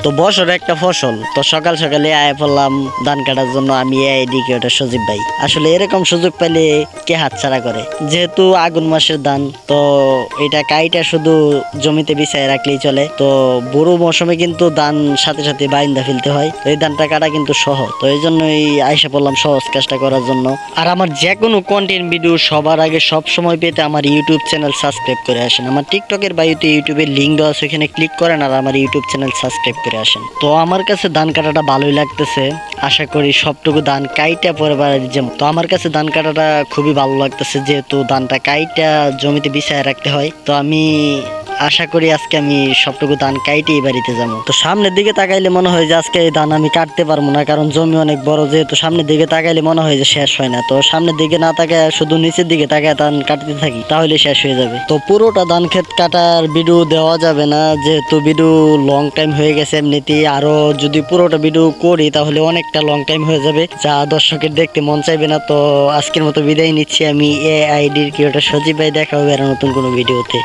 তো বছর একটা ফসল, তো সকাল সকালে আয় পড়লাম ধান কাটার জন্য। আমি এআইডি ক্রিয়েটর সজীব ভাই। আসলে এরকম সুযোগ পেলে কে হাতছাড়া করে, যেহেতু আগুন মাসের ধান, তো এটা কাইটা শুধু জমিতে বিছায় রাখলেই চলে। তো বুড়ো মৌসুমে কিন্তু ধান সাথে সাথে বাইন্দা ফেলতে হয়, তো এই ধানটা কাটা কিন্তু সহজ। তো এই জন্যই আইসা পড়লাম সহজ কাজটা করার জন্য। আর আমার যে কোনো কন্টেন্ট ভিডিও সবার আগে সব সময় পেতে আমার ইউটিউব চ্যানেল সাবস্ক্রাইব করে আসেন। আমার টিকটকের বায়ুতে ইউটিউবের লিঙ্ক দেওয়া আছে, ওখানে ক্লিক করেন আর আমার ইউটিউব চ্যানেল সাবস্ক্রাইব করে আসেন। তো আমার কাছে ধান কাটাটা ভালোই লাগতেছে, আশা করি সবটুকু ধান কাইটা পরে বাড়ি যাবো। তো আমার কাছে ধান কাটাটা খুবই ভালো লাগতেছে, যেহেতু ধানটা কাইটা জমিতে বিছায় রাখতে হয়। তো আমি আশা করি আজকে আমি সবটুকু ধান কাইটেই বাড়িতে যাবো। তো সামনের দিকে তাকাইলে মনে হয় যে আজকে এই ধান আমি কাটতে পারবো না, কারণ জমি অনেক বড়, যেহেতু সামনের দিকে তাকাইলে মনে হয় যে শেষ হয় না। তো সামনের দিকে না তাকায় শুধু নিচের দিকে তাকায় ধান কাটতে থাকি, তাহলে শেষ হয়ে যাবে। তো পুরোটা ধান ক্ষেত কাটার ভিডিও দেওয়া যাবে না, যেহেতু ভিডিও লং টাইম হয়ে গেছে এমনিতেই। আরো যদি পুরোটা ভিডিও করি তাহলে অনেকটা লং টাইম হয়ে যাবে, যা দর্শকের দেখতে মন চাইবে না। তো আজকের মতো বিদায় নিচ্ছি আমি এআইডি ক্রিয়েটর সজীব ভাই। দেখা হবে আর নতুন কোনো ভিডিওতে।